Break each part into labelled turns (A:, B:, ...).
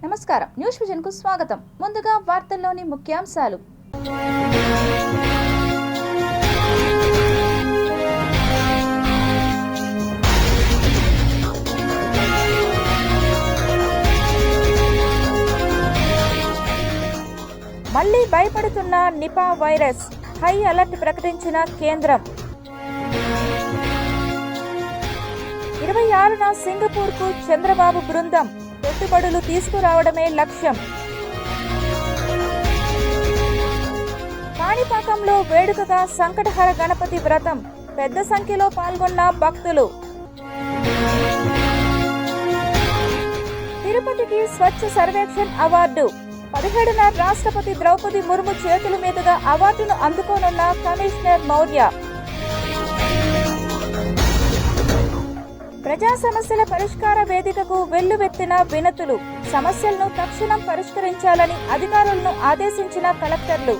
A: నమస్కారం, news vision కు స్వాగతం. ముందుగా వార్తల్లోని ముఖ్యాంశాలు. మళ్లీ భయపడుతున్న నిపా వైరస్, హై అలర్ట్ ప్రకటించిన కేంద్రం. 26న సింగపూర్కు చంద్రబాబు బృందం, పెట్టుబడులు తీసుకురావడమే లక్ష్యం. కాణిపాకంలో వేడుకగా సంకటహర గణపతి వ్రతం, పెద్ద సంఖ్యలో పాల్గొన్న భక్తులు. తిరుపతికి స్వచ్ఛ సర్వేక్షణ్ అవార్డు, 17న రాష్ట్రపతి ద్రౌపది ముర్ము చేతుల మీదుగా అవార్డును అందుకోనున్న కమిషనర్ మౌర్య. ప్రజా సమస్యల పరిష్కార వేదికకు వెల్లువెత్తిన వినతులు, సమస్యలను తక్షణం పరిష్కరించాలని అధికారులను ఆదేశించిన కలెక్టర్లు.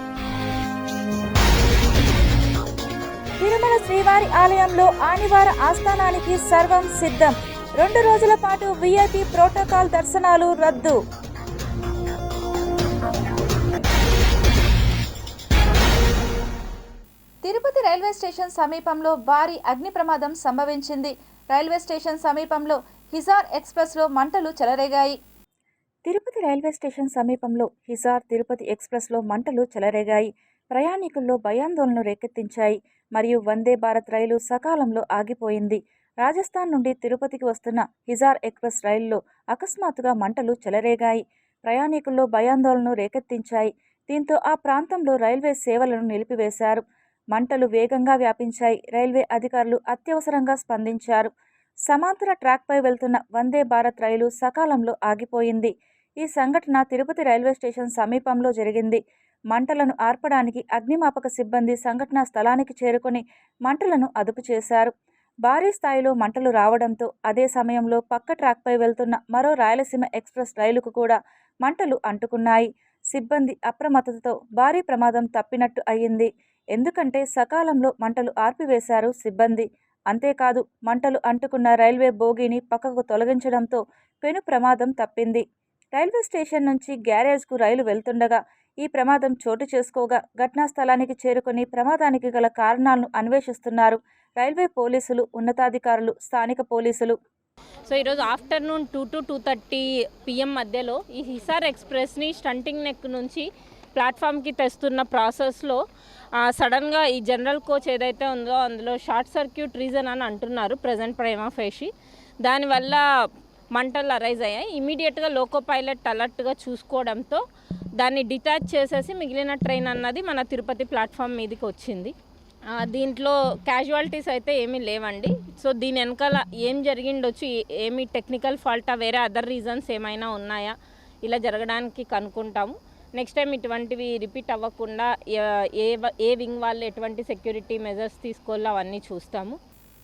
A: తిరుమల శ్రీవారి ఆలయంలో ఆదివార ఆస్థానానికి సర్వం సిద్ధం, 2 రోజుల పాటు వీఐపీ ప్రోటోకాల్ దర్శనాలు రద్దు. తిరుపతి రైల్వే స్టేషన్ సమీపంలో భారీ అగ్ని ప్రమాదం సంభవించింది. రైల్వే స్టేషన్ సమీపంలో హిసార్ ఎక్స్ప్రెస్లో మంటలు చెలరేగాయి. తిరుపతి రైల్వే స్టేషన్ సమీపంలో హిసార్ తిరుపతి ఎక్స్ప్రెస్లో మంటలు చెలరేగాయి. ప్రయాణికుల్లో భయాందోళనలు రేకెత్తించాయి మరియు వందే భారత్ రైలు సకాలంలో ఆగిపోయింది. రాజస్థాన్ నుండి తిరుపతికి వస్తున్న హిసార్ ఎక్స్ప్రెస్ రైలులో అకస్మాత్తుగా మంటలు చెలరేగాయి. ప్రయాణికుల్లో భయాందోళనలు రేకెత్తించాయి. దీంతో ఆ ప్రాంతంలో రైల్వే సేవలను నిలిపివేశారు. మంటలు వేగంగా వ్యాపించాయి. రైల్వే అధికారులు అత్యవసరంగా స్పందించారు. సమాంతర ట్రాక్పై వెళ్తున్న వందే భారత్ రైలు సకాలంలో ఆగిపోయింది. ఈ సంఘటన తిరుపతి రైల్వే స్టేషన్ సమీపంలో జరిగింది. మంటలను ఆర్పడానికి అగ్నిమాపక సిబ్బంది సంఘటనా స్థలానికి చేరుకొని మంటలను అదుపు చేశారు. భారీ స్థాయిలో మంటలు రావడంతో అదే సమయంలో పక్క ట్రాక్పై వెళ్తున్న మరో రాయలసీమ ఎక్స్ప్రెస్ రైలుకు కూడా మంటలు అంటుకున్నాయి. సిబ్బంది అప్రమత్తతతో భారీ ప్రమాదం తప్పినట్టు అయ్యింది. ఎందుకంటే సకాలంలో మంటలు ఆర్పివేశారు సిబ్బంది. అంతేకాదు, మంటలు అంటుకున్న రైల్వే బోగీని పక్కకు తొలగించడంతో పెను ప్రమాదం తప్పింది. రైల్వే స్టేషన్ నుంచి గ్యారేజ్కు రైలు వెళ్తుండగా ఈ ప్రమాదం చోటు చేసుకోగా ఘటనా స్థలానికి చేరుకుని ప్రమాదానికి గల కారణాలను అన్వేషిస్తున్నారు రైల్వే పోలీసులు, ఉన్నతాధికారులు, స్థానిక పోలీసులు.
B: సో ఈరోజు ఆఫ్టర్నూన్ 2 to 2:30 PM మధ్యలో ఈ హిసార్ ఎక్స్ప్రెస్ని స్టంటింగ్ నెక్ నుంచి ప్లాట్ఫామ్కి తెస్తున్న ప్రాసెస్లో సడన్గా ఈ జనరల్ కోచ్ ఏదైతే ఉందో అందులో షార్ట్ సర్క్యూట్ రీజన్ అని అంటున్నారు ప్రజెంట్ ప్రైమా ఫేషి. దానివల్ల మంటలు అరైజ్ అయ్యాయి. ఇమీడియట్గా లోకో పైలట్ అలర్ట్గా చూసుకోవడంతో దాన్ని డిటాచ్ చేసేసి మిగిలిన ట్రైన్ అన్నది మన తిరుపతి ప్లాట్ఫామ్ మీదకి వచ్చింది. దీంట్లో క్యాజువాలిటీస్ అయితే ఏమీ లేవండి. సో దీని వెనకాల ఏం జరిగిండొచ్చు, ఏమి టెక్నికల్ ఫాల్టా, వేరే అదర్ రీజన్స్ ఏమైనా ఉన్నాయా ఇలా జరగడానికి కనుక్కుంటాము. నెక్స్ట్ టైం ఇటువంటివి రిపీట్ అవ్వకుండా ఏ వింగ్ వాళ్ళు ఎటువంటి సెక్యూరిటీ మెజర్స్ తీసుకోవాలో అవన్నీ చూస్తాము.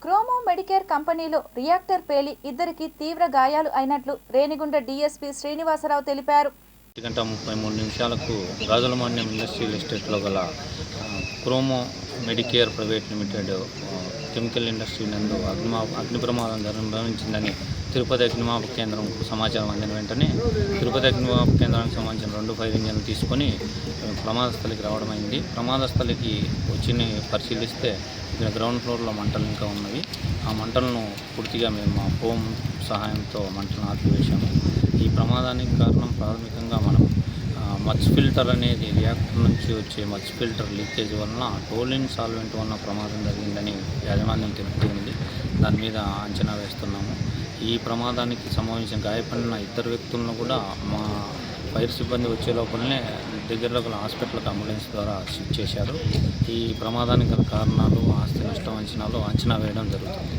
A: క్రోమో మెడికేర్ కంపెనీలో రియాక్టర్ పేలి 2కి తీవ్ర గాయాలు అయినట్లు రేణిగుంట డీఎస్పీ శ్రీనివాసరావు తెలిపారు.
C: 1:33 గాజులమాన్యం ఇండస్ట్రియల్ ఎస్టేట్లో గల chromo medicare private limited chemical industry నందు అగ్ని ప్రమాదం సంభవించిందని తిరుపతి అగ్నిమాపక కేంద్రంకు సమాచారం అందిన వెంటనే తిరుపతి అగ్నిమాపక కేంద్రానికి సంబంధించిన 2 ఫైర్ ఇంజన్లు తీసుకొని ప్రమాద స్థలికి రావడం అయింది. ప్రమాద స్థలికి వచ్చి పరిశీలిస్తే ఇక్కడ గ్రౌండ్ ఫ్లోర్లో మంటలు ఇంకా ఉన్నవి. ఆ మంటలను పూర్తిగా మేము మా ఫోమ్ సహాయంతో మంటలను ఆర్పివేశాము. ఈ ప్రమాదానికి కారణం ప్రాథమికంగా మనం మచ్ ఫిల్టర్ అనేది రియాక్టర్ నుంచి వచ్చే మచ్ ఫిల్టర్ లీకేజ్ వలన టోలిన్ సాల్వెంట్ వలన ప్రమాదం జరిగిందని యాజమాన్యం తెలుపుతూ ఉంది. దాని మీద అంచనా వేస్తున్నాము. ఈ ప్రమాదానికి సంబంధించిన గాయపడిన 2 వ్యక్తులను కూడా మా ఫైర్ సిబ్బంది వచ్చే లోపలనే దగ్గరలో గల హాస్పిటల్కి అంబులెన్స్ ద్వారా షిఫ్ట్ చేశారు. ఈ ప్రమాదానికి గల కారణాలు, ఆస్తి నష్టం అంచనా వేయడం జరుగుతుంది.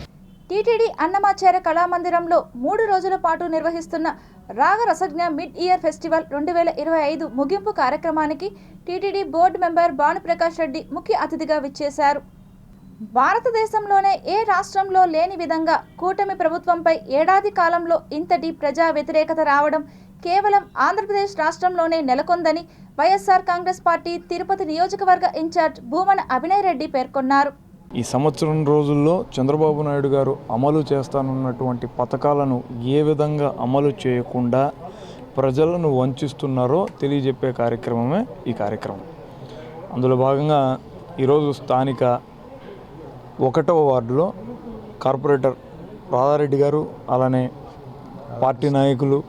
A: టీటీడీ అన్నమాచార్య కళామందిరంలో 3 రోజుల పాటు నిర్వహిస్తున్న రాగరసజ్ఞ మిడ్ ఇయర్ ఫెస్టివల్ 2025 ముగింపు కార్యక్రమానికి TTD board member Bhanuprakash Reddy ముఖ్య అతిథిగా విచ్చేశారు. భారతదేశంలోనే ఏ రాష్ట్రంలో లేని విధంగా కూటమి ప్రభుత్వంపై ఏడాది కాలంలో ఇంతటి ప్రజా వ్యతిరేకత రావడం కేవలం ఆంధ్రప్రదేశ్ రాష్ట్రంలోనే నెలకొందని వైఎస్ఆర్ కాంగ్రెస్ పార్టీ తిరుపతి నియోజకవర్గ ఇన్ఛార్జ్ భూమన అభినయ్ రెడ్డి పేర్కొన్నారు.
D: ఈ సంవత్సరం రోజుల్లో చంద్రబాబు నాయుడు గారు అమలు చేస్తానున్నటువంటి పథకాలను ఏ విధంగా అమలు చేయకుండా ప్రజలను వంచిస్తున్నారో తెలియజెప్పే కార్యక్రమమే ఈ కార్యక్రమం. అందులో భాగంగా ఈరోజు స్థానిక 1వ వార్డులో కార్పొరేటర్ రాధారెడ్డి గారు అలానే పార్టీ నాయకులు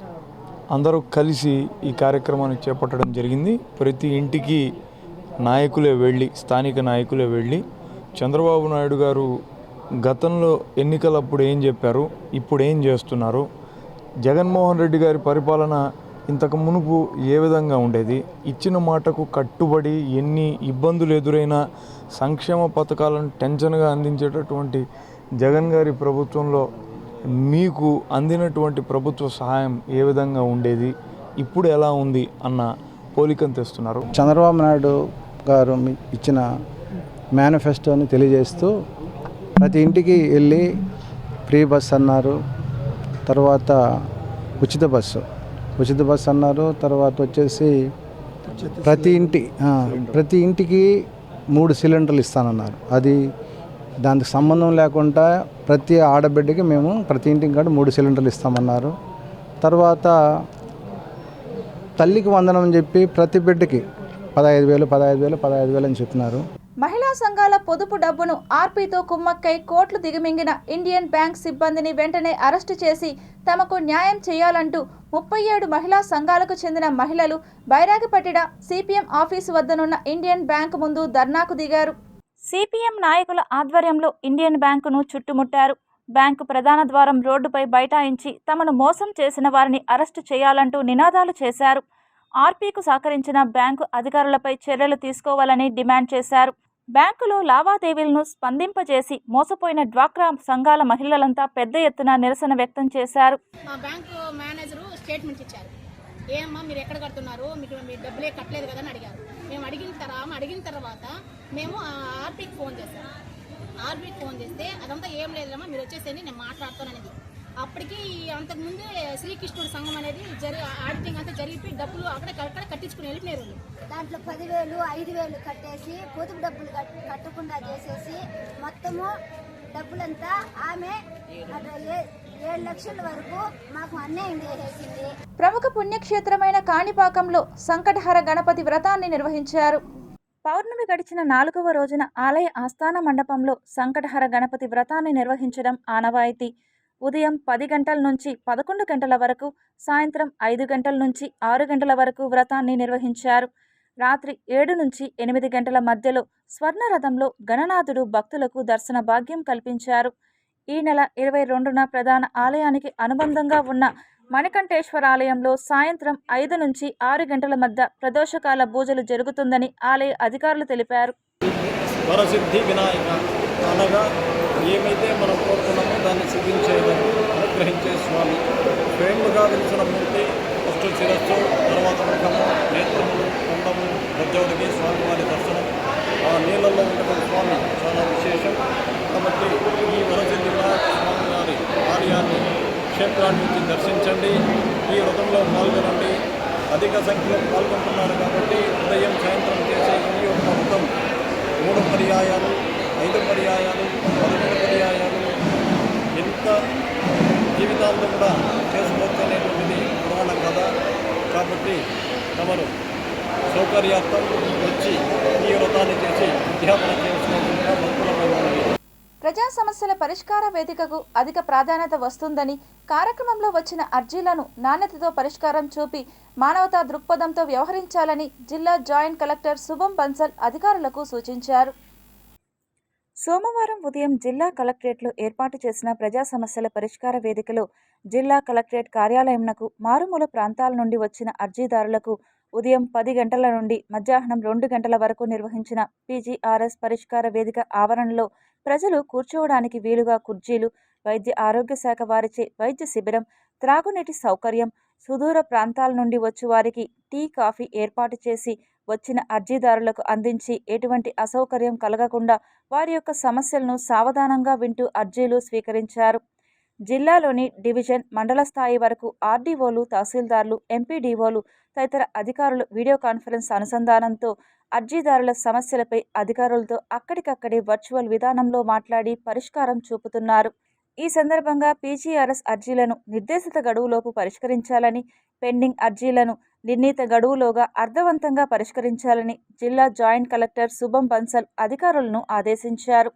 D: అందరూ కలిసి ఈ కార్యక్రమాన్ని చేపట్టడం జరిగింది. ప్రతి ఇంటికి నాయకులే వెళ్ళి, స్థానిక నాయకులే వెళ్ళి చంద్రబాబు నాయుడు గారు గతంలో ఎన్నికలప్పుడు ఏం చెప్పారు, ఇప్పుడు ఏం చేస్తున్నారు, జగన్మోహన్ రెడ్డి గారి పరిపాలన ఇంతకు మునుపు ఏ విధంగా ఉండేది, ఇచ్చిన మాటకు కట్టుబడి ఎన్ని ఇబ్బందులు ఎదురైనా సంక్షేమ పథకాలను టెన్షన్గా అందించేటటువంటి జగన్ గారి ప్రభుత్వంలో మీకు అందినటువంటి ప్రభుత్వ సహాయం ఏ విధంగా ఉండేది, ఇప్పుడు ఎలా ఉంది అన్న పోలికను తెస్తున్నారు.
E: చంద్రబాబు నాయుడు గారు ఇచ్చిన మేనిఫెస్టోని తెలియజేస్తూ ప్రతి ఇంటికి వెళ్ళి ఫ్రీ బస్ అన్నారు, తర్వాత ఉచిత బస్సు అన్నారు, తర్వాత వచ్చేసి ప్రతి ఇంటికి 3 సిలిండర్లు ఇస్తానన్నారు. అది దానికి సంబంధం లేకుండా ప్రతి ఆడబిడ్డకి మేము ప్రతి ఇంటికి కూడా 3 సిలిండర్లు ఇస్తామన్నారు. తర్వాత తల్లికి వందనం అని చెప్పి ప్రతి బిడ్డకి 15,000 అని చెప్పినారు.
A: మహిళా సంఘాల పొదుపు డబ్బును ఆర్పీతో కుమ్మక్కై కోట్లు దిగమింగిన ఇండియన్ బ్యాంక్ సిబ్బందిని వెంటనే అరెస్టు చేసి తమకు న్యాయం చేయాలంటూ 37 మహిళా సంఘాలకు చెందిన మహిళలు బైరాగిపట్టిన సిపిఎం ఆఫీసు వద్దనున్న ఇండియన్ బ్యాంక్ ముందు ధర్నాకు దిగారు. సిపిఎం నాయకుల ఆధ్వర్యంలో ఇండియన్ బ్యాంకును చుట్టుముట్టారు. బ్యాంకు ప్రధాన ద్వారం రోడ్డుపై బైఠాయించి తమను మోసం చేసిన వారిని అరెస్టు చేయాలంటూ నినాదాలు చేశారు. ఆర్పీకు సహకరించిన బ్యాంకు అధికారులపై చర్యలు తీసుకోవాలని డిమాండ్ చేశారు. బ్యాంకులో లావాదేవీలను స్పందింపజేసి మోసపోయిన డ్వాక్రా సంఘాల మహిళలంతా పెద్ద ఎత్తున నిరసన వ్యక్తం చేశారు.
F: బ్యాంకు మేనేజరు స్టేట్మెంట్ ఇచ్చారు. ఏమమ్మా మీరు ఎక్కడ కడుతున్నారు, మీకు మీరు డబ్బులే కట్టలేదు కదా అని అడిగారు. మేము అడిగిన తర్వాత మేము ఆర్పీకి ఫోన్ చేశాము. ఆర్బీకి ఫోన్ చేస్తే అదంతా ఏం లేదమ్మా మీరు వచ్చేసేయండి నేను మాట్లాడుతాననేది. అప్పటికి అంతకుముందే శ్రీకృష్ణుడు సంఘం అనేది ఆడిటింగ్ అంతా జరిపి డబ్బులు అక్కడ కట్టించుకుని వెళ్ళిపోయారు.
G: దాంట్లో 10,000, 5,000 కట్టేసి పొదుపు డబ్బులు కట్టకుండా చేసేసి మొత్తము డబ్బులంతా ఆమె 7 లక్షల వరకు మాకు అన్యాయం చేసేసింది.
A: ప్రముఖ పుణ్యక్షేత్రమైన కాణిపాకంలో సంకటహర గణపతి వ్రతాన్ని నిర్వహించారు. పౌర్ణమి గడిచిన 4వ రోజున ఆలయ ఆస్థాన మండపంలో సంకటహర గణపతి వ్రతాన్ని నిర్వహించడం ఆనవాయితీ. ఉదయం 10 గంటల నుంచి 11 గంటల వరకు, సాయంత్రం 5 గంటల నుంచి 6 గంటల వరకు వ్రతాన్ని నిర్వహించారు. రాత్రి 7 నుంచి 8 గంటల మధ్యలో స్వర్ణరథంలో గణనాథుడు భక్తులకు దర్శన భాగ్యం కల్పించారు. ఈ నెల 22న ప్రధాన ఆలయానికి అనుబంధంగా ఉన్న మణికంఠేశ్వర ఆలయంలో సాయంత్రం 5 నుంచి 6 గంటల మధ్య ప్రదోషకాల పూజలు జరుగుతుందని ఆలయ అధికారులు తెలిపారు.
H: వరసిద్ధి వినాయక అనగా ఏమైతే మనం కోరుకున్నామో దాన్ని సిద్ధించేదని అనుగ్రహించే స్వామి. స్వయంగా వెలిసిన మూర్తి ఫస్ట్ శిరస్సు, తర్వాత ముఖము, నేత్రములు, కుండము, గజ్జవుడికి స్వామివారి దర్శనం. ఆ నీళ్ళల్లో ఉండడం స్వామి చాలా విశేషం. కాబట్టి ఈ వరసిద్ధి వినాయక స్వామి వారి ఆలయాన్ని, క్షేత్రాన్ని వచ్చి దర్శించండి. ఈ వ్రతంలో పాల్గొనండి. అధిక సంఖ్యలో పాల్గొంటున్నారు కాబట్టి ఉదయం సాయంత్రం చేసే ఈ యొక్క వ్రతం 3 పర్యాయాలు, 5 పర్యాయాలు, 11 పర్యాయాలు ఎంత జీవితాల్లో కూడా చేసుకోవచ్చు అనేటువంటిది పురాణ కథ. కాబట్టి తమరు సౌకర్యార్థం వచ్చి ఈ వ్రతాన్ని చేసి అధ్యాపన చేసుకోవడంగా భక్తులపై
A: ప్రజా సమస్యల పరిష్కార వేదికకు అధిక ప్రాధాన్యత వస్తుందని, కార్యక్రమంలో వచ్చిన అర్జీలను నాణ్యతతో పరిష్కారం చూపి మానవతా దృక్పథంతో వ్యవహరించాలని జిల్లా జాయింట్ కలెక్టర్ శుభం బన్సల్ అధికారులకు సూచించారు. సోమవారం ఉదయం జిల్లా కలెక్టరేట్లో ఏర్పాటు చేసిన ప్రజా సమస్యల పరిష్కార వేదికలో జిల్లా కలెక్టరేట్ కార్యాలయంనకు మారుమూల ప్రాంతాల నుండి వచ్చిన అర్జీదారులకు ఉదయం 10 గంటల నుండి మధ్యాహ్నం 2 గంటల వరకు నిర్వహించిన పీజీఆర్ఎస్ పరిష్కార వేదిక ఆవరణలో ప్రజలు కూర్చోవడానికి వీలుగా కుర్చీలు, వైద్య ఆరోగ్య శాఖ వారిచే వైద్య శిబిరం, త్రాగునీటి సౌకర్యం, సుదూర ప్రాంతాల నుండి వచ్చి వారికి టీ, కాఫీ ఏర్పాటు చేసి వచ్చిన అర్జీదారులకు అందించి ఎటువంటి అసౌకర్యం కలగకుండా వారి యొక్క సమస్యలను సావధానంగా వింటూ అర్జీలు స్వీకరించారు. జిల్లాలోని డివిజన్, మండల స్థాయి వరకు ఆర్డీఓలు, తహసీల్దార్లు, ఎంపీడీఓలు తదితర అధికారులు వీడియో కాన్ఫరెన్స్ అనుసంధానంతో అర్జీదారుల సమస్యలపై అధికారులతో అక్కడికక్కడే వర్చువల్ విధానంలో మాట్లాడి పరిష్కారం చూపుతున్నారు. ఈ సందర్భంగా పీజీఆర్ఎస్ అర్జీలను నిర్దేశిత గడువులోపు పరిష్కరించాలని, పెండింగ్ అర్జీలను నిర్ణీత గడువులోగా అర్థవంతంగా పరిష్కరించాలని జిల్లా జాయింట్ కలెక్టర్ శుభం బన్సల్ అధికారులను ఆదేశించారు.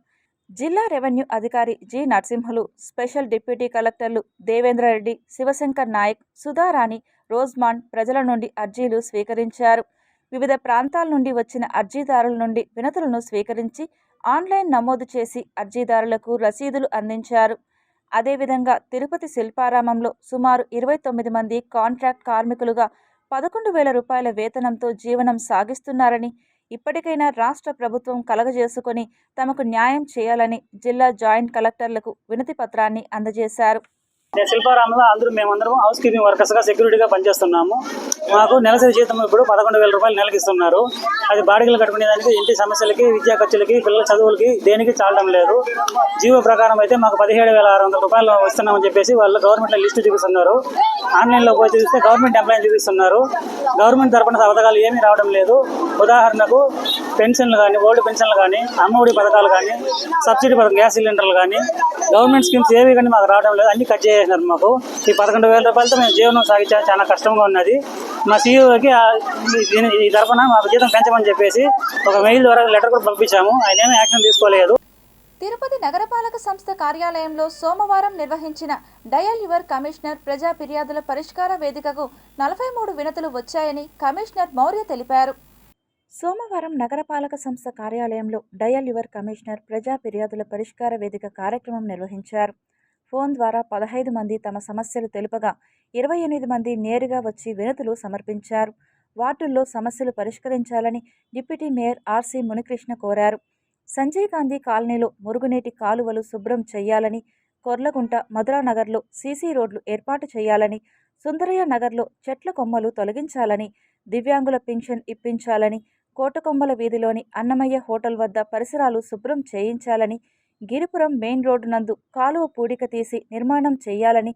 A: జిల్లా రెవెన్యూ అధికారి జి నరసింహులు, స్పెషల్ డిప్యూటీ కలెక్టర్లు దేవేంద్రరెడ్డి, శివశంకర్ నాయక్, సుధారాణి, రోజ్మాండ్ ప్రజల నుండి అర్జీలు స్వీకరించారు. వివిధ ప్రాంతాల నుండి వచ్చిన అర్జీదారుల నుండి వినతులను స్వీకరించి ఆన్లైన్ నమోదు చేసి అర్జీదారులకు రసీదులు అందించారు. అదేవిధంగా తిరుపతి శిల్పారామంలో సుమారు 29 మంది కాంట్రాక్ట్ కార్మికులుగా 11,000 రూపాయల వేతనంతో జీవనం సాగిస్తున్నారని, ఇప్పటికైనా రాష్ట్ర ప్రభుత్వం కలగజేసుకొని తమకు న్యాయం చేయాలని జిల్లా జాయింట్ కలెక్టర్లకు వినతి పత్రాన్ని అందజేశారు.
I: శిల్పారామంలో మేమందరం హౌస్ కీపింగ్ వర్కర్స్గా సెక్యూరిటీగా పనిచేస్తున్నాము. మాకు నెలసరి జీతం ఇప్పుడు 11,000 రూపాయలు నెలకి ఇస్తున్నారు. అది బాడిగలు కట్టుకునేదానికి, ఇంటి సమస్యలకి, విద్యా ఖర్చులకి, పిల్లల చదువులకి దేనికి చాలడం లేదు. జీవో ప్రకారం అయితే మాకు 17,600 రూపాయలు ఇస్తున్నామని చెప్పేసి వాళ్ళు గవర్నమెంట్లో లిస్టు చూపిస్తున్నారు. ఆన్లైన్లో పోయి చూస్తే గవర్నమెంట్ ఎంప్లాయీ చూపిస్తున్నారు. గవర్నమెంట్ తరపున పథకాలు ఏమీ రావడం లేదు. ఉదాహరణకు పెన్షన్లు కానీ, ఓల్డ్ పెన్షన్లు కానీ, అమ్మఒడి పథకాలు కానీ, సబ్సిడీ పథకం, గ్యాస్ సిలిండర్లు కానీ, గవర్నమెంట్ స్కీమ్స్ ఏవి కానీ మాకు రావడం లేదు. అన్ని కట్ చేసేసినారు. మాకు ఈ 11,000 రూపాయలతో మేము జీవనం సాగించడం చాలా కష్టంగా ఉన్నది. మా సీఈఓకి ఈ తరఫున మాకు జీతం పెంచమని చెప్పేసి ఒక మెయిల్ ద్వారా లెటర్ కూడా పంపించాము. ఆయన ఏమీ యాక్షన్ తీసుకోలేదు.
A: తిరుపతి నగరపాలక సంస్థ కార్యాలయంలో సోమవారం నిర్వహించిన డయల్ యువర్ కమిషనర్ ప్రజా ఫిర్యాదుల పరిష్కార వేదికకు 43 వినతులు వచ్చాయని కమిషనర్ మౌర్య తెలిపారు. సోమవారం నగరపాలక సంస్థ కార్యాలయంలో డయల్ యువర్ కమిషనర్ ప్రజా ఫిర్యాదుల పరిష్కార వేదిక కార్యక్రమం నిర్వహించారు. ఫోన్ ద్వారా 15 మంది తమ సమస్యలు తెలుపగా 28 మంది నేరుగా వచ్చి వినతులు సమర్పించారు. వార్డుల్లో సమస్యలు పరిష్కరించాలని డిప్యూటీ మేయర్ ఆర్సీ మునికృష్ణ కోరారు. సంజయ్ గాంధీ కాలనీలో మురుగునీటి కాలువలు శుభ్రం చేయాలని, కొర్లగుంట మధురానగర్లో సీసీ రోడ్లు ఏర్పాటు చేయాలని, సుందరయ్య నగర్లో చెట్ల కొమ్మలు తొలగించాలని, దివ్యాంగుల పింఛన్ ఇప్పించాలని, కోటకొమ్మల వీధిలోని అన్నమయ్య హోటల్ వద్ద పరిసరాలు శుభ్రం చేయించాలని, గిరిపురం మెయిన్ రోడ్డు నందు కాలువ పూడిక తీసి నిర్మాణం చేయాలని,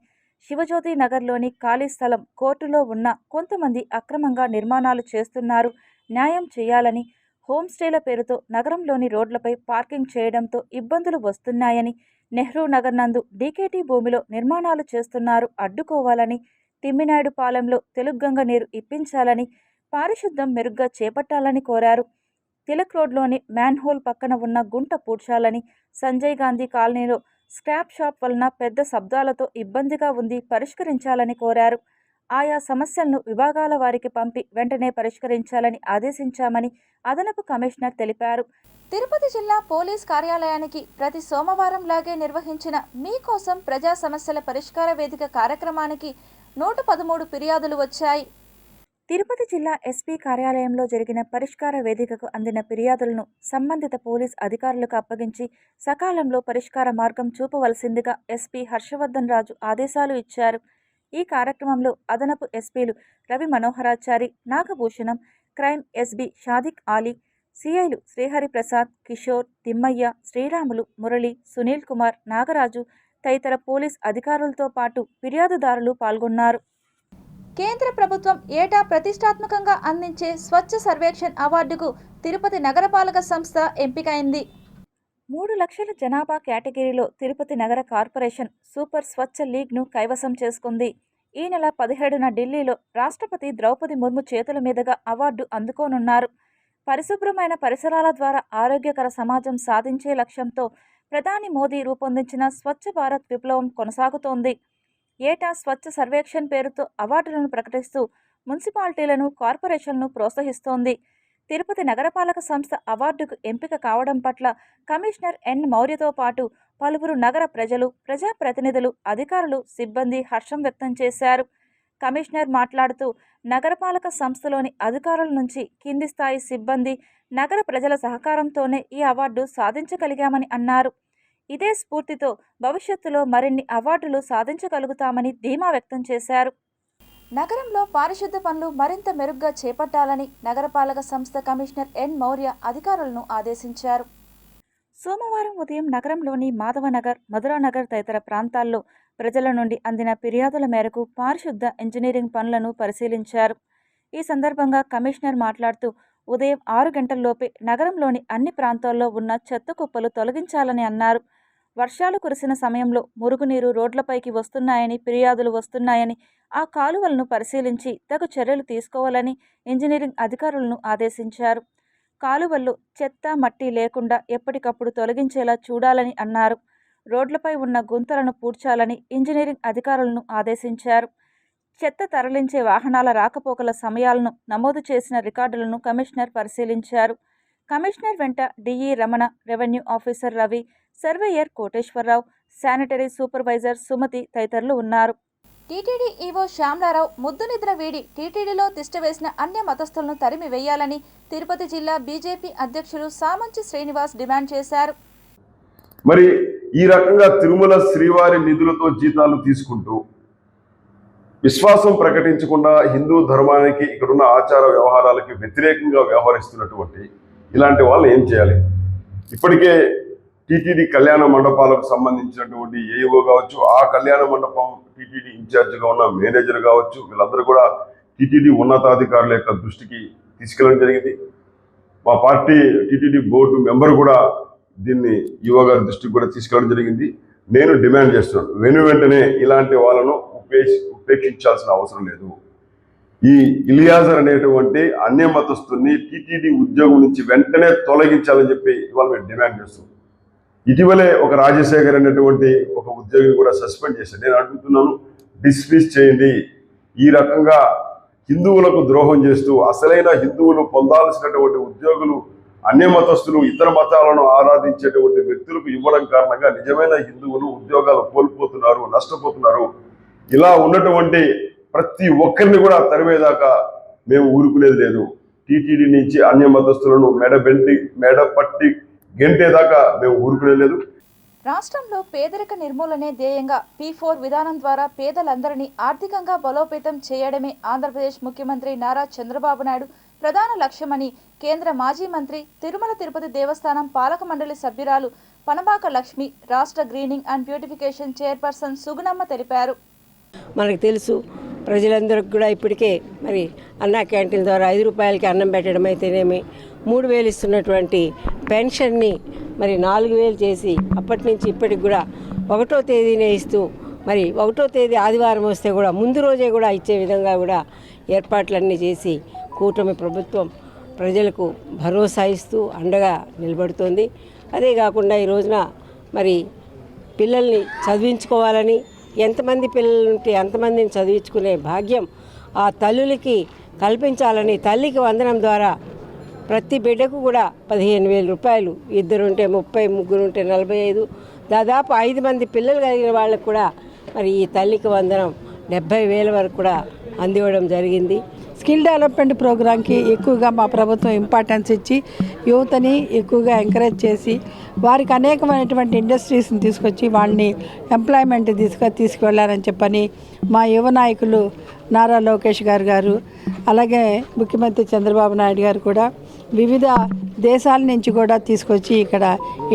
A: శివజ్యోతి నగర్లోని ఖాళీ స్థలం కోర్టులో ఉన్న కొంతమంది అక్రమంగా నిర్మాణాలు చేస్తున్నారు, న్యాయం చేయాలని, హోంస్టేల పేరుతో నగరంలోని రోడ్లపై పార్కింగ్ చేయడంతో ఇబ్బందులు వస్తున్నాయని, నెహ్రూ నగర్ నందు డీకేటీ భూమిలో నిర్మాణాలు చేస్తున్నారు, అడ్డుకోవాలని, తిమ్మినాయుడు పాలెంలో తెలుగంగ నీరు ఇప్పించాలని, పారిశుద్ధం మెరుగ్గా చేపట్టాలని కోరారు. తిలక్ రోడ్లోని మ్యాన్హోల్ పక్కన ఉన్న గుంట పూడ్చాలని, సంజయ్ గాంధీ కాలనీలో స్క్రాప్ షాప్ వలన పెద్ద శబ్దాలతో ఇబ్బందిగా ఉంది, పరిష్కరించాలని కోరారు. ఆయా సమస్యలను విభాగాల వారికి పంపి వెంటనే పరిష్కరించాలని ఆదేశించామని అదనపు కమిషనర్ తెలిపారు. తిరుపతి జిల్లా పోలీస్ కార్యాలయానికి ప్రతి సోమవారం లాగే నిర్వహించిన మీకోసం ప్రజా సమస్యల పరిష్కార వేదిక కార్యక్రమానికి 113 ఫిర్యాదులు వచ్చాయి. తిరుపతి జిల్లా ఎస్పీ కార్యాలయంలో జరిగిన పరిష్కార వేదికకు అందిన ఫిర్యాదులను సంబంధిత పోలీస్ అధికారులకు అప్పగించి సకాలంలో పరిష్కార మార్గం చూపవలసిందిగా ఎస్పీ హర్షవర్ధన్ రాజు ఆదేశాలు ఇచ్చారు. ఈ కార్యక్రమంలో అదనపు ఎస్పీలు రవి మనోహరాచారి, నాగభూషణం, క్రైమ్ ఎస్బీ షాదిక్ ఆలీ, సిఐలు శ్రీహరి ప్రసాద్, కిషోర్, తిమ్మయ్య, శ్రీరాములు, మురళి, సునీల్ కుమార్, నాగరాజు తదితర పోలీస్ అధికారులతో పాటు ఫిర్యాదుదారులు పాల్గొన్నారు. కేంద్ర ప్రభుత్వం ఏటా ప్రతిష్టాత్మకంగా అందించే స్వచ్ఛ సర్వేక్షణ్ అవార్డుకు తిరుపతి నగరపాలక సంస్థ ఎంపికైంది. 3 లక్షల జనాభా కేటగిరీలో తిరుపతి నగర కార్పొరేషన్ సూపర్ స్వచ్ఛ లీగ్ను కైవసం చేసుకుంది. ఈ నెల 17న ఢిల్లీలో రాష్ట్రపతి ద్రౌపది ముర్ము చేతుల మీదుగా అవార్డు అందుకోనున్నారు. పరిశుభ్రమైన పరిసరాల ద్వారా ఆరోగ్యకర సమాజం సాధించే లక్ష్యంతో ప్రధాని మోదీ రూపొందించిన స్వచ్ఛ భారత్ విప్లవం కొనసాగుతోంది. ఏటా స్వచ్ఛ సర్వేక్షణ్ పేరుతో అవార్డులను ప్రకటిస్తూ మున్సిపాలిటీలను, కార్పొరేషన్లను ప్రోత్సహిస్తోంది. తిరుపతి నగరపాలక సంస్థ అవార్డుకు ఎంపిక కావడం పట్ల కమిషనర్ ఎన్ మౌర్యతో పాటు పలువురు నగర ప్రజలు, ప్రజాప్రతినిధులు, అధికారులు, సిబ్బంది హర్షం వ్యక్తం చేశారు. కమిషనర్ మాట్లాడుతూ నగరపాలక సంస్థలోని అధికారుల నుంచి కింది స్థాయి సిబ్బంది, నగర ప్రజల సహకారంతోనే ఈ అవార్డు సాధించగలిగామని అన్నారు. ఇదే స్ఫూర్తితో భవిష్యత్తులో మరిన్ని అవార్డులు సాధించగలుగుతామని ధీమా వ్యక్తం చేశారు. నగరంలో పారిశుద్ధ పనులు మరింత మెరుగ్గా చేపట్టాలని నగరపాలక సంస్థ కమిషనర్ ఎన్ మౌర్య అధికారులను ఆదేశించారు. సోమవారం ఉదయం నగరంలోని మాధవనగర్, మధురానగర్ తదితర ప్రాంతాల్లో ప్రజల నుండి అందిన ఫిర్యాదుల మేరకు పారిశుద్ధ ఇంజనీరింగ్ పనులను పరిశీలించారు. ఈ సందర్భంగా కమిషనర్ మాట్లాడుతూ ఉదయం 6 గంటల్లోపే నగరంలోని అన్ని ప్రాంతాల్లో ఉన్న చెత్త కుప్పలు తొలగించాలని అన్నారు. వర్షాలు కురిసిన సమయంలో మురుగునీరు రోడ్లపైకి వస్తున్నాయని ఫిర్యాదులు వస్తున్నాయని ఆ కాలువలను పరిశీలించి తగు చర్యలు తీసుకోవాలని ఇంజనీరింగ్ అధికారులను ఆదేశించారు. కాలువల్లో చెత్త మట్టి లేకుండా ఎప్పటికప్పుడు తొలగించేలా చూడాలని అన్నారు. రోడ్లపై ఉన్న గుంతలను పూడ్చాలని ఇంజనీరింగ్ అధికారులను ఆదేశించారు. చెత్త తరలించే వాహనాల రాకపోకల సమయాలను నమోదు చేసిన రికార్డులను కమిషనర్ పరిశీలించారు. కమిషనర్ వెంట DE Ramana, revenue officer Ravi, surveyor Koteswararao, sanitary supervisor Sumathi తదితరులు ఉన్నారు. టీటీడీ ఈవో శ్యామలారావు ముద్దు నిద్ర వీడి టీటీడీలో తిష్టవేసిన అన్య మతస్థులను తరిమి వేయాలని తిరుపతి జిల్లా బీజేపీ అధ్యక్షులు సామంచి శ్రీనివాస్ డిమాండ్ చేశారు.
J: మరి ఈ రకంగా తిరుమల శ్రీవారి నిధులతో జీతాలు తీసుకుంటూ విశ్వాసం ప్రకటించకుండా హిందూ ధర్మానికి ఇక్కడున్న ఆచార వ్యవహారాలకి వ్యతిరేకంగా వ్యవహరిస్తున్నటువంటి ఇలాంటి వాళ్ళు ఏం చేయాలి? ఇప్పటికే టీటీడీ కళ్యాణ మండపాలకు సంబంధించినటువంటి ఏఈఓ కావచ్చు, ఆ కళ్యాణ మండపం టీటీడీ ఇన్ఛార్జిగా ఉన్న మేనేజర్ కావచ్చు, వీళ్ళందరూ కూడా టీటీడీ ఉన్నతాధికారుల యొక్క దృష్టికి తీసుకెళ్ళడం జరిగింది. మా పార్టీ టీటీడీ బోర్డు మెంబర్ కూడా దీన్ని ఈఓ గారి దృష్టికి కూడా తీసుకెళ్ళడం జరిగింది. నేను డిమాండ్ చేస్తున్నాను, వెంటనే ఇలాంటి వాళ్ళను ఉపేక్షించాల్సిన అవసరం లేదు. ఈ ఇలియాజర్ అనేటువంటి అన్య మతస్థుని టీటీడీ ఉద్యోగం నుంచి వెంటనే తొలగించాలని చెప్పి ఇవాళ మేము డిమాండ్ చేస్తున్నాం. ఇటీవలే ఒక రాజశేఖర్ అనేటువంటి ఒక ఉద్యోగిని కూడా సస్పెండ్ చేశారు. నేను అడుగుతున్నాను, డిస్మిస్ చేయండి. ఈ రకంగా హిందువులకు ద్రోహం చేస్తూ అసలైన హిందువులు పొందాల్సినటువంటి ఉద్యోగులు అన్య మతస్థులు, ఇతర మతాలను ఆరాధించేటువంటి వ్యక్తులకు ఇవ్వడం కారణంగా నిజమైన హిందువులు ఉద్యోగాలు కోల్పోతున్నారు, నష్టపోతున్నారు. ఇలా ఉన్నటువంటి ప్రతి ఒక్కరిని కూడా తరిమేదాకా మేము ఊరుకునేది లేదు. టీటీడీ నుంచి అన్య మతస్థులను మెడపట్టి గెంటేదాకా మేము ఊరుకునేది లేదు.
A: రాష్ట్రంలో పేదరిక నిర్మూలనే ధ్యేయంగా P4 విధానం ద్వారా పేదలందరినీ ఆర్థికంగా బలోపేతం చేయడమే ఆంధ్రప్రదేశ్ ముఖ్యమంత్రి నారా చంద్రబాబు నాయుడు ప్రధాన లక్ష్యమని కేంద్ర మాజీ మంత్రి, తిరుమల తిరుపతి దేవస్థానం పాలక మండలి సభ్యురాలు పనబాక లక్ష్మి, రాష్ట్ర greening and beautification chairperson Sugunamma తెలిపారు.
K: మనకు తెలుసు, ప్రజలందరికీ కూడా ఇప్పటికే మరి అన్నా క్యాంటీన్ ద్వారా 5 రూపాయలకి అన్నం పెట్టడం అయితేనేమి, 3,000 ఇస్తున్నటువంటి పెన్షన్ని మరి 4,000 చేసి అప్పటి నుంచి ఇప్పటికి కూడా 1వ తేదీనే ఇస్తూ, మరి 1వ తేదీ ఆదివారం వస్తే కూడా ముందు రోజే కూడా ఇచ్చే విధంగా కూడా ఏర్పాట్లన్నీ చేసి కూటమి ప్రభుత్వం ప్రజలకు భరోసా ఇస్తూ అండగా నిలబడుతోంది. అదే కాకుండా ఈ రోజున మరి పిల్లల్ని చదివించుకోవాలని, ఎంతమంది పిల్లలు ఉంటే అంతమందిని చదివించుకునే భాగ్యం ఆ తల్లులకి కల్పించాలని తల్లికి వందనం ద్వారా ప్రతి బిడ్డకు కూడా 15,000 రూపాయలు, 2 ఉంటే 30, 3 ఉంటే 45, దాదాపు 5 మంది పిల్లలు కలిగిన వాళ్ళకు కూడా మరి ఈ తల్లికి వందనం 70,000 వరకు కూడా అందివ్వడం జరిగింది.
L: స్కిల్ డెవలప్మెంట్ ప్రోగ్రాంకి ఎక్కువగా మా ప్రభుత్వం ఇంపార్టెన్స్ ఇచ్చి యువతని ఎక్కువగా ఎంకరేజ్ చేసి వారికి అనేకమైనటువంటి ఇండస్ట్రీస్ని తీసుకొచ్చి వాళ్ళని ఎంప్లాయ్మెంట్ తీసుకువెళ్ళారని చెప్పని మా యువ నాయకులు నారా లోకేష్ గారు అలాగే ముఖ్యమంత్రి చంద్రబాబు నాయుడు గారు కూడా వివిధ దేశాల నుంచి కూడా తీసుకొచ్చి ఇక్కడ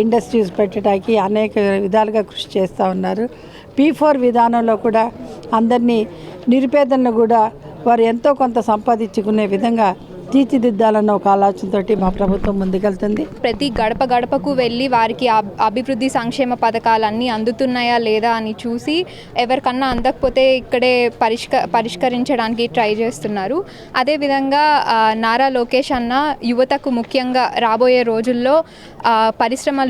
L: ఇండస్ట్రీస్ పెట్టడానికి అనేక విధాలుగా కృషి చేస్తూ ఉన్నారు. P4 విధానంలో కూడా అందరినీ నిరుపేదలను కూడా వారు ఎంతో కొంత సంపాదించుకునే విధంగా తీర్చిదిద్దాలన్న ఒక ఆలోచనతోటి మా ప్రభుత్వం ముందుకెళ్తుంది.
M: ప్రతి గడప గడపకు వెళ్ళి వారికి అభివృద్ధి సంక్షేమ పథకాలన్నీ అందుతున్నాయా లేదా అని చూసి ఎవరికన్నా అందకపోతే ఇక్కడే పరిష్కరించడానికి ట్రై చేస్తున్నారు. అదేవిధంగా నారా లోకేష్ అన్న యువతకు ముఖ్యంగా రాబోయే రోజుల్లో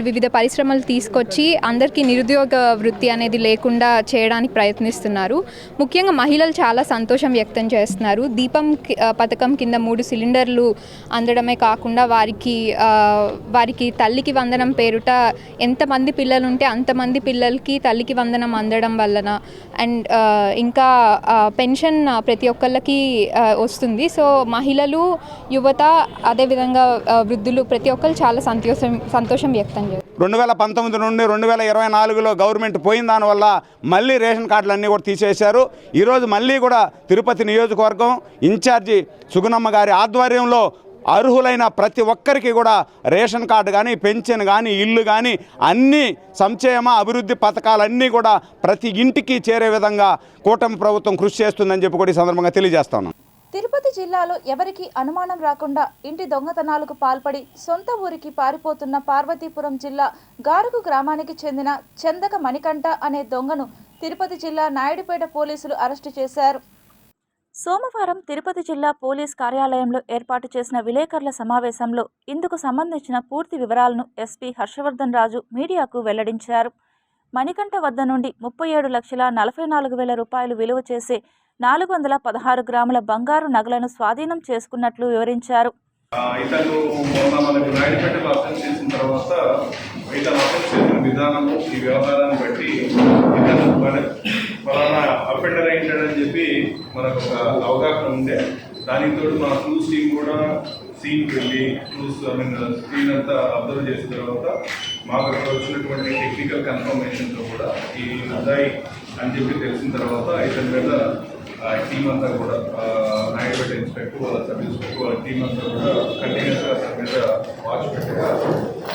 M: వివిధ పరిశ్రమలు తీసుకొచ్చి అందరికీ నిరుద్యోగ వృత్తి అనేది లేకుండా చేయడానికి ప్రయత్నిస్తున్నారు. ముఖ్యంగా మహిళలు చాలా సంతోషం వ్యక్తం చేస్తున్నారు. దీపం పథకం కింద 3 సిలిండర్లు అందడమే కాకుండా వారికి తల్లికి వందనం పేరుట ఎంతమంది పిల్లలు ఉంటే అంతమంది పిల్లలకి తల్లికి వందనం అందడం వలన అండ్ ఇంకా పెన్షన్ ప్రతి ఒక్కళ్ళకి వస్తుంది. సో మహిళలు, యువత, అదేవిధంగా వృద్ధులు ప్రతి ఒక్కరు చాలా సంతోషం వ్యక్తం చేస్తారు.
N: 2019 నుండి 2024లో గవర్నమెంట్ పోయిన దానివల్ల మళ్ళీ రేషన్ కార్డులు అన్నీ కూడా తీసేశారు. ఈరోజు మళ్ళీ కూడా తిరుపతి నియోజకవర్గం ఇన్ఛార్జి సుగుణమ్మ గారి ఆధ్వర్యంలో అర్హులైన ప్రతి ఒక్కరికి కూడా రేషన్ కార్డు కానీ, పెన్షన్ కానీ, ఇల్లు కానీ అన్ని సంక్షేమ అభివృద్ధి పథకాలన్నీ కూడా ప్రతి ఇంటికి చేరే విధంగా కూటమి ప్రభుత్వం కృషి చేస్తుందని చెప్పి కూడా ఈ సందర్భంగా తెలియజేస్తాను.
A: తిరుపతి జిల్లాలో ఎవరికీ అనుమానం రాకుండా ఇంటి దొంగతనాలకు పాల్పడి సొంత ఊరికి పారిపోతున్న పార్వతీపురం జిల్లా గారుగు గ్రామానికి చెందిన చందక మణికంఠ అనే దొంగను తిరుపతి జిల్లా నాయుడుపేట పోలీసులు అరెస్టు చేశారు. సోమవారం తిరుపతి జిల్లా పోలీస్ కార్యాలయంలో ఏర్పాటు చేసిన విలేకరుల సమావేశంలో ఇందుకు సంబంధించిన పూర్తి వివరాలను ఎస్పీ హర్షవర్ధన్ రాజు మీడియాకు వెల్లడించారు. మణికంఠ వద్ద నుండి 37,44,000 రూపాయలు విలువ చేసే 416 గ్రాముల బంగారు నగలను స్వాధీనం చేసుకున్నట్లు వివరించారు.
O: ఇతను మొన్న మనకు నాయుడుపేటలో అరెస్ట్ చేసిన తర్వాత ఇతను అరెస్ట్ చేసిన విధానము ఈ వ్యవహారాన్ని బట్టి ఇతను ఫలానా అఫెండర్ అయింటాడని చెప్పి మనకు ఒక అవగాహన ఉండే. దానికి తోడు మన క్లూస్ టీం కూడా సీన్కి వెళ్ళి స్క్రీన్ అంతా అబ్జర్వ్ చేసిన తర్వాత మాకు అక్కడ వచ్చినటువంటి టెక్నికల్ కన్ఫర్మేషన్తో కూడా ఈ అదాయి అని చెప్పి తెలిసిన తర్వాత ఇతని మీద టీం అంతా కూడా నాయుడుపేట ఇన్స్పెక్టర్ వాళ్ళ సబ్ ఇన్స్పెక్టర్ వాళ్ళ టీం అంతా కూడా కంటిన్యూస్గా అతని మీద వాచ్ పెట్టగా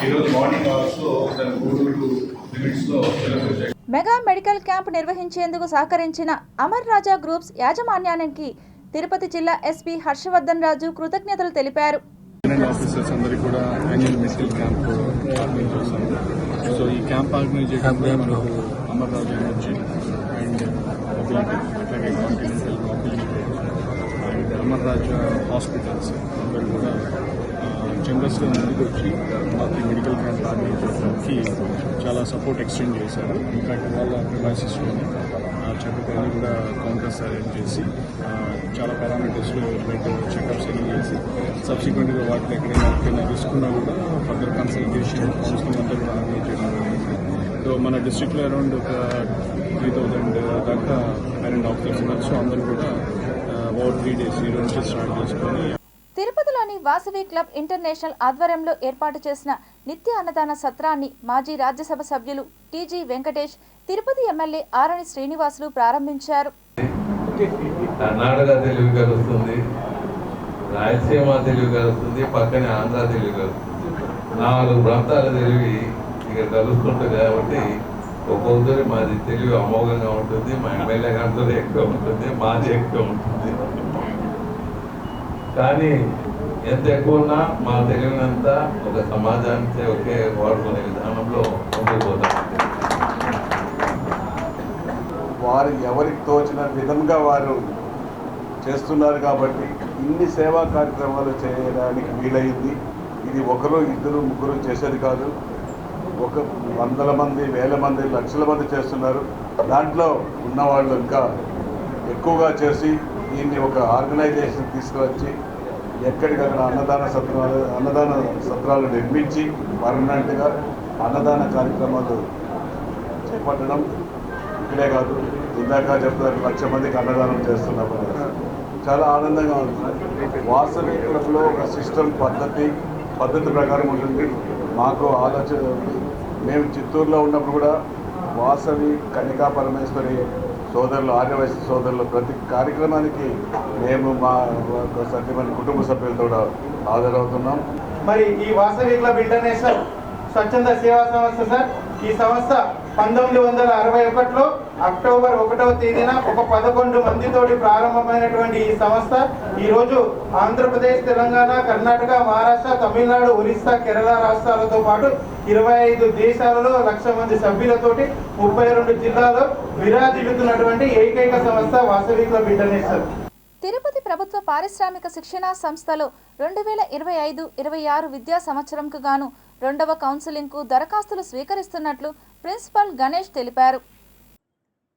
O: ఈరోజు మార్నింగ్ అవర్స్లో దాని గూడూరు లిమిట్స్లో సెలబ్రేట్.
A: మెగా మెడికల్ క్యాంప్ నిర్వహించేందుకు సహకరించిన అమర్ రాజా గ్రూప్స్ యాజమాన్యానికి తిరుపతి జిల్లా ఎస్పీ హర్షవర్ధన్ రాజు కృతజ్ఞతలు తెలిపారు.
P: ఆఫీసర్స్ అందరికీ కూడా యాన్యువల్ మెడికల్ క్యాంప్ ఆర్గనైజ్ చేశారు. సో ఈ క్యాంప్ ఆర్గనైజ్ చేయడం కూడా మనకు అమర్ రాజా ఎనర్జీ అండ్ అట్లాగే continental and Amar Raja hospitals అందరూ కూడా జనరల్స్గా ముందుకు వచ్చి మాకు మెడికల్ క్యాంప్ ఆర్గనైజ్ చేయడానికి చాలా సపోర్ట్ ఎక్స్టెండ్ చేశారు. ఇన్ఫాక్ట్ వాళ్ళ ప్రిమైసెస్లోనే చెకప్ని కూడా కౌంటర్స్ అరేంజ్ చేసి చాలా పారామీటర్స్లో బ్లడ్ చెకప్స్ అరేంజ్ చేసి సబ్సిక్వెంట్గా వాటిలో ఎక్కడైనా రిస్క్ ఉన్నా కూడా ఫర్దర్ కన్సల్టేషన్ కౌన్సిలింగ్ అంతా కూడా ఆర్గనైజ్ చేయడం జరిగింది. సో మన డిస్ట్రిక్ట్లో అరౌండ్ ఒక 3,000 దాకా పేరెంట్ డాక్టర్స్ ఉన్నారు. సో అందరూ కూడా ఓవర్ 3 days ఈ రోజు స్టార్ట్ చేసుకొని
A: తిరుపతిలోని వాసవి క్లబ్ ఇంటర్నేషనల్ ఆధ్వర్యంలో ఏర్పాటు చేసిన నిత్య అన్నదాన సత్రాన్ని మాజీ రాజ్యసభ సభ్యులు టీజీ వెంకటేష్, తిరుపతి ఎమ్మెల్యే ఆరణి శ్రీనివాసులు ప్రారంభించారు.
Q: కర్ణాటక తెలుగు కలుస్తుంది, రాయలసీమ తెలుగు కలుస్తుంది, పక్కనే ఆంధ్ర తెలుగు కలుస్తుంది. 4 ప్రాంతాల తెలుగు ఇక్కడ కలుస్తుంటుంది కాబట్టి ఒక్కొక్కరి మాది తెలుగు అమోఘంగా ఉంటుంది. మా ఎమ్మెల్యే గారితో ఎక్కువ ఉంటుంది, మాది ఎక్కువ ఉంటుంది. కానీ ఎంత ఎక్కువ ఉన్నా మా తెలుగునంతా ఒక సమాజానికి ఒకే వాడుకునే విధానంలో ఉండిపోతాం.
R: వారు ఎవరికి తోచిన విధంగా వారు చేస్తున్నారు కాబట్టి ఇన్ని సేవా కార్యక్రమాలు చేయడానికి వీలైంది. ఇది 1, 2, 3 చేసేది కాదు. ఒక 100 మంది, 1000 మంది, లక్షల మంది చేస్తున్నారు. దాంట్లో ఉన్నవాళ్ళు ఇంకా ఎక్కువగా చేసి దీన్ని ఒక ఆర్గనైజేషన్ తీసుకువచ్చి ఎక్కడికక్కడ అన్నదాన సత్రాలు నిర్మించి పర్మనెంట్గా అన్నదాన కార్యక్రమాలు చేపట్టడం. ఇక్కడే కాదు, ఇందాక చెప్తారు 1,00,000 మందికి అన్నదానం చేస్తున్నప్పుడు చాలా ఆనందంగా ఉంది. వాసవి క్లబ్లో ఒక సిస్టమ్ పద్ధతి ప్రకారం ఉంటుంది. మాకు ఆలోచన ఉంది. మేము చిత్తూరులో ఉన్నప్పుడు కూడా వాసవి కనికా పరమేశ్వరి సోదరులు, ఆర్యవైశ్య సోదరులు ప్రతి కార్యక్రమానికి మేము మా సత్యమైన కుటుంబ సభ్యులతో హాజరవుతున్నాం.
S: మరి ఈ వాసవి క్లబ్ ఇంటర్నేషనల్ స్వచ్ఛంద సేవా సంస్థ సార్, ఈ సంస్థ 1961లో అక్టోబర్ 1వ తేదీన ఒక 11 మందితోటి ప్రారంభమైనటువంటి ఈ సంస్థ ఈరోజు ఆంధ్రప్రదేశ్, తెలంగాణ, కర్ణాటక, మహారాష్ట్ర, తమిళనాడు, ఒరిస్సా, కేరళ రాష్ట్రాలతో పాటు 25 దేశాలలో 1,00,000 మంది సభ్యులతోటి 32 జిల్లాలో విరాజిల్లుతున్నటువంటి ఏకైక సంస్థ వాసవి క్లబ్ ఇంటర్నేషనల్.
A: తిరుపతి ప్రభుత్వ పారిశ్రామిక శిక్షణా సంస్థలో 2025-26 విద్యా సంవత్సరంకు గాను 2వ కౌన్సిలింగ్కు దరఖాస్తులు స్వీకరిస్తున్నట్లు ప్రిన్సిపల్ గణేష్ తెలిపారు.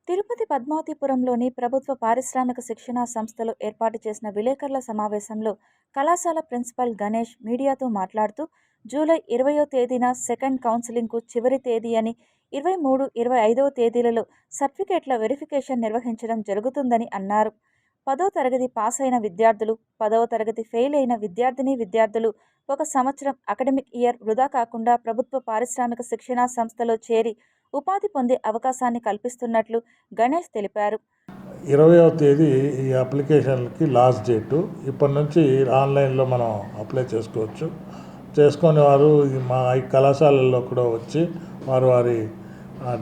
A: తిరుపతి పద్మావతిపురంలోని ప్రభుత్వ పారిశ్రామిక శిక్షణా సంస్థలో ఏర్పాటు చేసిన విలేకరుల సమావేశంలో కళాశాల ప్రిన్సిపల్ గణేష్ మీడియాతో మాట్లాడుతూ జూలై 20వ తేదీన సెకండ్ కౌన్సిలింగ్కు చివరి తేదీ అని, 23, 25వ తేదీలలో సర్టిఫికేట్ల వెరిఫికేషన్ నిర్వహించడం జరుగుతుందని అన్నారు. 10వ తరగతి పాస్ అయిన విద్యార్థులు, 10వ తరగతి ఫెయిల్ అయిన విద్యార్థులు 1 సంవత్సరం అకాడమిక్ ఇయర్ వృధా కాకుండా ప్రభుత్వ పారిశ్రామిక శిక్షణా సంస్థలో చేరి ఉపాధి పొందే అవకాశాన్ని కల్పిస్తున్నట్లు గణేష్ తెలిపారు.
T: 20వ తేదీ ఈ అప్లికేషన్కి లాస్ట్ డేటు. ఇప్పటి నుంచి ఆన్లైన్లో మనం అప్లై చేసుకోవచ్చు. చేసుకునే వారు మా ఈ కళాశాలల్లో కూడా వచ్చి వారి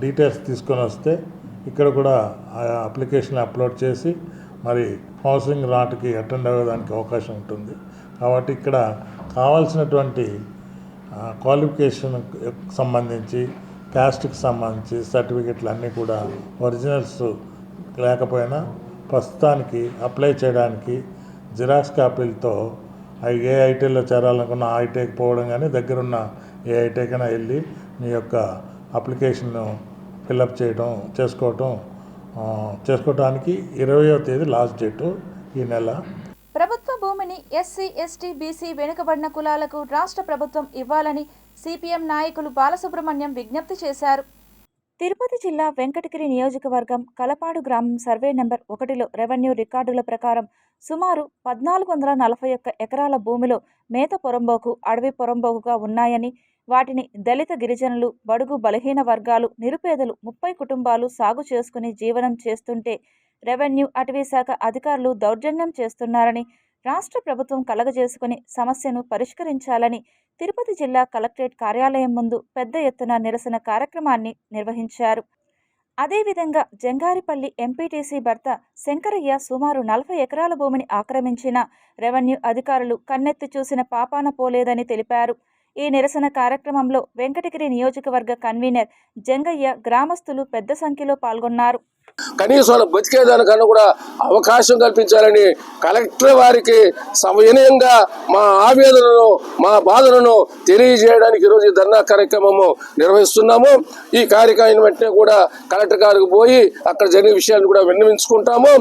T: డీటెయిల్స్ తీసుకొని వస్తే ఇక్కడ కూడా ఆ అప్లికేషన్ అప్లోడ్ చేసి మరి కౌన్సిలింగ్ నాటికి అటెండ్ అవ్వడానికి అవకాశం ఉంటుంది. కాబట్టి ఇక్కడ కావాల్సినటువంటి క్వాలిఫికేషన్ సంబంధించి, క్యాస్ట్కి సంబంధించి సర్టిఫికెట్లు అన్నీ కూడా ఒరిజినల్స్ లేకపోయినా ప్రస్తుతానికి అప్లై చేయడానికి జిరాక్స్ కాపీలతో ఏ ఐటీలో చేరాలనుకున్న ఆ ఐటీకి పోవడం కానీ, దగ్గరున్న ఏ ఐటీకైనా వెళ్ళి మీ యొక్క అప్లికేషన్ను ఫిలప్ చేసుకోవడానికి 20వ తేదీ లాస్ట్ డేటు ఈ నెల.
A: ప్రభుత్వ భూమిని ఎస్సీ, ఎస్టీ, బీసీ వెనుకబడిన కులాలకు రాష్ట్ర ప్రభుత్వం ఇవ్వాలని సిపిఎం నాయకులు బాలసుబ్రహ్మణ్యం విజ్ఞప్తి చేశారు. తిరుపతి జిల్లా వెంకటగిరి నియోజకవర్గం కలపాడు గ్రామం సర్వే నెంబర్ 1లో రెవెన్యూ రికార్డుల ప్రకారం సుమారు 1441 ఎకరాల భూమిలో మేత పొరంబోకు, అడవి పొరంబోకుగా ఉన్నాయని, వాటిని దళిత గిరిజనులు, బడుగు బలహీన వర్గాలు, నిరుపేదలు 30 కుటుంబాలు సాగు చేసుకుని జీవనం చేస్తుంటే రెవెన్యూ, అటవీ శాఖ అధికారులు దౌర్జన్యం చేస్తున్నారని, రాష్ట్ర ప్రభుత్వం కలగజేసుకుని సమస్యను పరిష్కరించాలని తిరుపతి జిల్లా కలెక్టరేట్ కార్యాలయం ముందు పెద్ద ఎత్తున నిరసన కార్యక్రమాన్ని నిర్వహించారు. అదేవిధంగా జంగారిపల్లి ఎంపీటీసీ భర్త శంకరయ్య సుమారు 40 ఎకరాల భూమిని ఆక్రమించిన రెవెన్యూ అధికారులు కన్నెత్తి చూసిన పాపాన పోలేదని తెలిపారు. ఈ నిరసన కార్యక్రమంలో వెంకటగిరి నియోజకవర్గ కన్వీనర్ జంగయ్య, గ్రామస్తులు పెద్ద సంఖ్యలో పాల్గొన్నారు.
U: కనీసం వాళ్ళ బతికేదానికన్నా కూడా అవకాశం కల్పించాలని కలెక్టర్ వారికి సమయంగా మా ఆవేదనను, మా బాధలను తెలియజేయడానికి ఈరోజు ఈ ధర్నా కార్యక్రమము నిర్వహిస్తున్నాము. ఈ కార్యక్రమం వెంటనే కూడా కలెక్టర్ గారికి పోయి అక్కడ జరిగే విషయాలను కూడా విన్నవించుకుంటాము.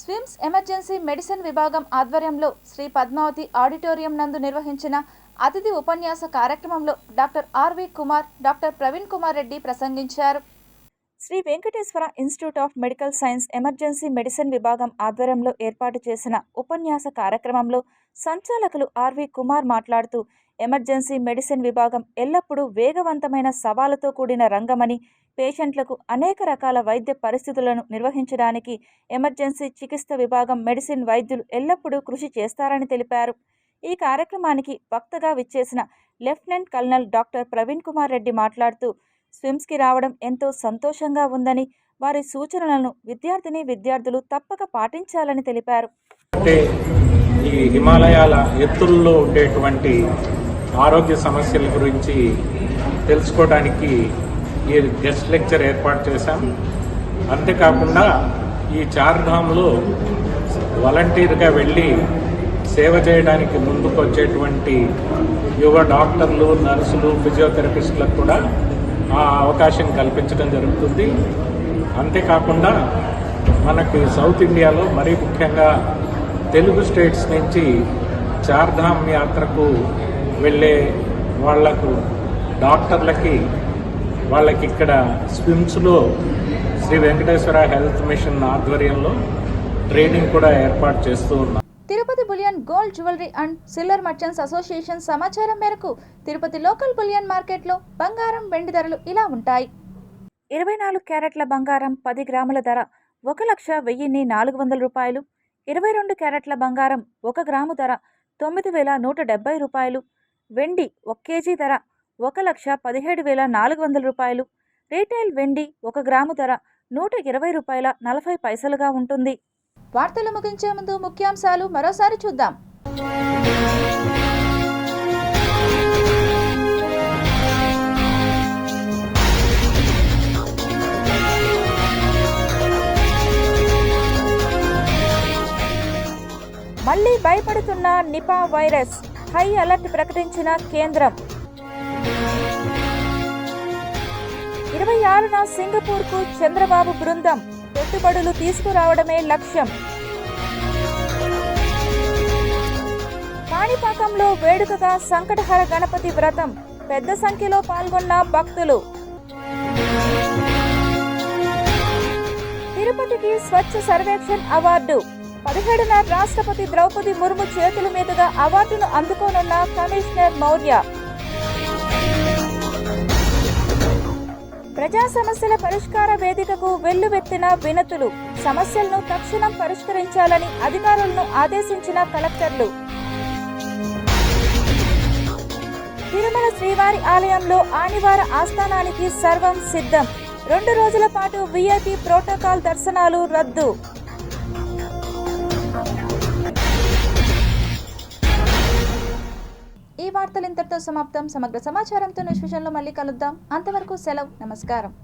A: స్విమ్స్ ఎమర్జెన్సీ మెడిసిన్ విభాగం ఆధ్వర్యంలో శ్రీ పద్మావతి ఆడిటోరియం నందు నిర్వహించిన అతిథి ఉపన్యాస కార్యక్రమంలో doctor RV Kumar, doctor Praveen Kumar Reddy ప్రసంగించారు. Shri Venkateswara institute of medical science emergency medicine విభాగం ఆధ్వర్యంలో ఏర్పాటు చేసిన ఉపన్యాస కార్యక్రమంలో సంచాలకులు ఆర్వి కుమార్ మాట్లాడుతూ, ఎమర్జెన్సీ మెడిసిన్ విభాగం ఎల్లప్పుడూ వేగవంతమైన సవాలుతో కూడిన రంగమని, పేషెంట్లకు అనేక రకాల వైద్య పరిస్థితులను నిర్వహించడానికి ఎమర్జెన్సీ చికిత్స విభాగం మెడిసిన్ వైద్యులు ఎల్లప్పుడూ కృషి చేస్తారని తెలిపారు. ఈ కార్యక్రమానికి వక్తగా విచ్చేసిన lieutenant colonel doctor Praveen Kumar Reddy మాట్లాడుతూ, స్విమ్స్కి రావడం ఎంతో సంతోషంగా ఉందని, వారి సూచనలను విద్యార్థులు తప్పక పాటించాలని తెలిపారు.
V: అంటే ఈ హిమాలయాల ఎత్తుల్లో ఉండేటువంటి ఆరోగ్య సమస్యల గురించి తెలుసుకోవడానికి ఈ గెస్ట్ లెక్చర్ ఏర్పాటు చేశాం. అంతేకాకుండా ఈ చార్ధామ్లో వాలంటీర్గా వెళ్ళి సేవ చేయడానికి ముందుకు వచ్చేటువంటి యువ డాక్టర్లు, నర్సులు, ఫిజియోథెరపిస్టులకు కూడా ఆ అవకాశం కల్పించడం జరుగుతుంది. అంతేకాకుండా మనకి సౌత్ ఇండియాలో మరీ ముఖ్యంగా తెలుగు స్టేట్స్ నుంచి చార్ధామ్ యాత్రకు వెళ్ళే వాళ్లకు, డాక్టర్లకి, వాళ్ళకి ఇక్కడ స్విమ్స్లో శ్రీ వెంకటేశ్వర హెల్త్ మిషన్ ఆధ్వర్యంలో ట్రైనింగ్ కూడా ఏర్పాటు చేస్తూ ఉన్నాం.
A: Tirupati bullion gold jewellery and silver merchants association సమాచారం మేరకు తిరుపతి లోకల్ బులియన్ మార్కెట్లో బంగారం, వెండి ధరలు ఇలా ఉంటాయి. 24 క్యారెట్ల బంగారం 10 గ్రాముల ధర 1,10,400 రూపాయలు. 22 క్యారెట్ల బంగారం 1 గ్రాము ధర 9,170 రూపాయలు. వెండి 1 కేజీ ధర 1,17,400 రూపాయలు. రీటైల్ వెండి 1 గ్రాము ధర 120 రూపాయల 40 పైసలుగా ఉంటుంది. వార్తలు ముగించే ముందు ముఖ్యాంశాలు మరోసారి చూద్దాం. మళ్లీ భయపడుతున్న నిపా వైరస్, హై అలర్ట్ ప్రకటించిన కేంద్రం. 26న సింగపూర్కు చంద్రబాబు బృందం, పెట్టుబడులు తీసుకురావడమే లక్ష్యం. కాణిపాకంలో వేడుకగా సంకటహర గణపతి వ్రతం, పెద్ద సంఖ్యలో పాల్గొన్న భక్తులు. తిరుపతికి స్వచ్ఛ సర్వేక్షణ్ అవార్డు, 17న రాష్ట్రపతి ద్రౌపది ముర్ము చేతుల మీదుగా అవార్డును అందుకోనున్న కమిషనర్ మౌర్య. ప్రజా సమస్యల పరిష్కార వేదికకు వెల్లువెత్తిన వినతులు, సమస్యలను తక్షణం పరిష్కరించాలని అధికారులను ఆదేశించిన కలెక్టర్లు. తిరుమల శ్రీవారి ఆలయంలో ఆదివార ఆస్థానానికి సర్వం సిద్ధం, 2 రోజుల పాటు VIP ప్రోటోకాల్ దర్శనాలు రద్దు. వార్తలు ఇంతటితో సమాప్తం. సమగ్ర సమాచారంతో నెక్స్ట్ విషయంలో మళ్ళీ కలుద్దాం. అంతవరకు సెలవు. నమస్కారం.